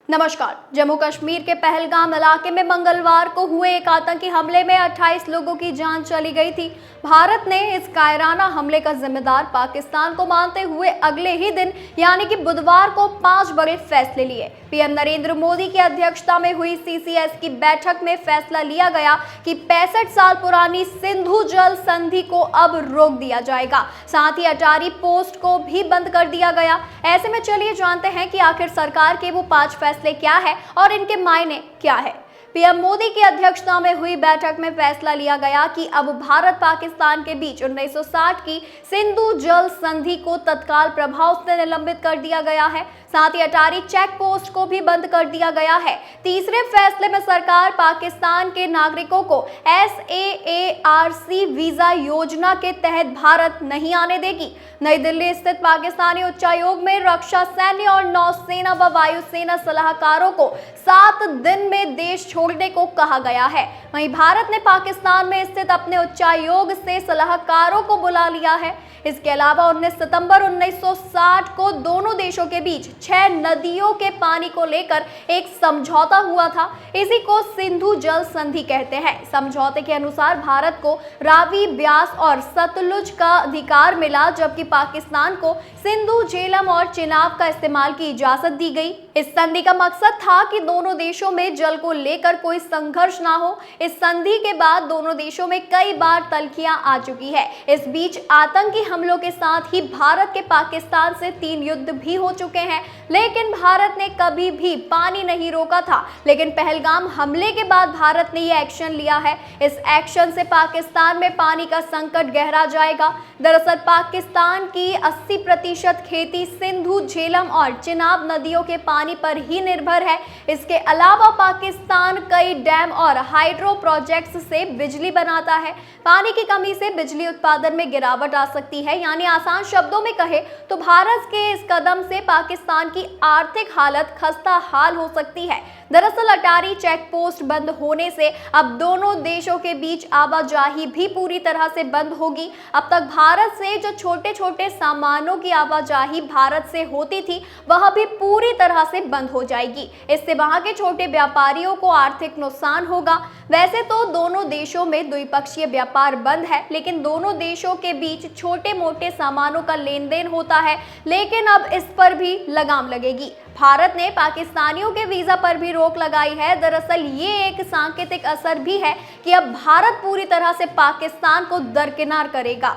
नमस्कार। जम्मू कश्मीर के पहलगाम इलाके में मंगलवार को हुए एक आतंकी हमले में 28 लोगों की जान चली गई थी। भारत ने इस कायराना हमले का जिम्मेदार पाकिस्तान को मानते हुए अगले ही दिन यानी कि बुधवार को 5 बड़े फैसले लिए। पीएम नरेंद्र मोदी की अध्यक्षता में हुई सीसीएस की बैठक में फैसला लिया गया कि 65 साल पुरानी सिंधु जल संधि को अब रोक दिया जाएगा। साथ ही अटारी पोस्ट को भी बंद कर दिया गया। ऐसे में चलिए जानते हैं कि आखिर सरकार के वो 5 फैसले क्या है और इनके मायने क्या है। पीएम मोदी की अध्यक्षता में हुई बैठक में फैसला लिया गया कि अब भारत पाकिस्तान के बीच 1960 की सिंधु जल संधि को तत्काल प्रभाव से निलंबित कर दिया गया है। साथ ही अटारी चेक पोस्ट को भी बंद कर दिया गया है। तीसरे फैसले में सरकार पाकिस्तान के नागरिकों को SAARC वीजा योजना के तहत भारत नहीं आने देगी। नई दिल्ली स्थित पाकिस्तानी उच्चायोग में रक्षा, सैन्य और नौसेना व वायुसेना सलाहकारों को 7 दिन में देश छोड़ने को कहा गया है। वहीं भारत ने पाकिस्तान में स्थित अपने उच्चायोग से सलाहकारों को बुला लिया है। इसके अलावा 19 सितंबर 1960 को दोनों देशों के बीच 6 नदियों के पानी को लेकर एक समझौता हुआ था। इसी को सिंधु जल संधि कहते हैं। समझौते के अनुसार भारत को रावी, ब्यास और सतलुज का अधिकार मिला, जबकि पाकिस्तान को सिंधु, झेलम और चिनाब का इस्तेमाल की इजाजत दी गई। इस संधि का मकसद था कि दोनों देशों में जल को लेकर कोई संघर्ष ना हो। इस संधि के बाद दोनों देशों में कई बार तल्खियां आ चुकी है। इस बीच आतंकी हमलों के साथ ही भारत के पाकिस्तान से 3 युद्ध भी हो चुके हैं, लेकिन भारत ने कभी भी पानी नहीं रोका था। लेकिन पहलगाम हमले के बाद भारत ने यह एक्शन लिया है। इस एक्शन से पाकिस्तान में पानी का संकट गहरा जाएगा। दरअसल पाकिस्तान की 80% खेती सिंधु, झेलम और चिनाब नदियों के पानी पर ही निर्भर है। इसके अलावा पाकिस्तान कई डैम और हाइड्रो प्रोजेक्ट्स से बिजली बनाता है। पानी की कमी से बिजली उत्पादन में गिरावट आ सकती है। यानी आसान शब्दों में कहे तो भारत के इस कदम से पाकिस्तान की आर्थिक हालत खस्ता हाल हो सकती है। दरअसल अटारी चेक पोस्ट बंद होने से अब दोनों देशों के बीच आवाजाही भी पूरी तरह से बंद होगी। अब तक भारत से जो छोटे छोटे सामानों की आवाजाही भारत से होती थी, वह भी पूरी तरह से बंद हो जाएगी। इससे वहां के छोटे व्यापारियों को आर्थिक नुकसान होगा। वैसे तो दोनों देशों में द्विपक्षीय व्यापार बंद है, लेकिन दोनों देशों के बीच छोटे मोटे सामानों का लेन देन होता है। लेकिन अब इस पर भी लगाम लगेगी। भारत ने पाकिस्तानियों के वीजा पर भी रोक लगाई है। दरअसल ये एक सांकेतिक असर भी है कि अब भारत पूरी तरह से पाकिस्तान को दरकिनार करेगा।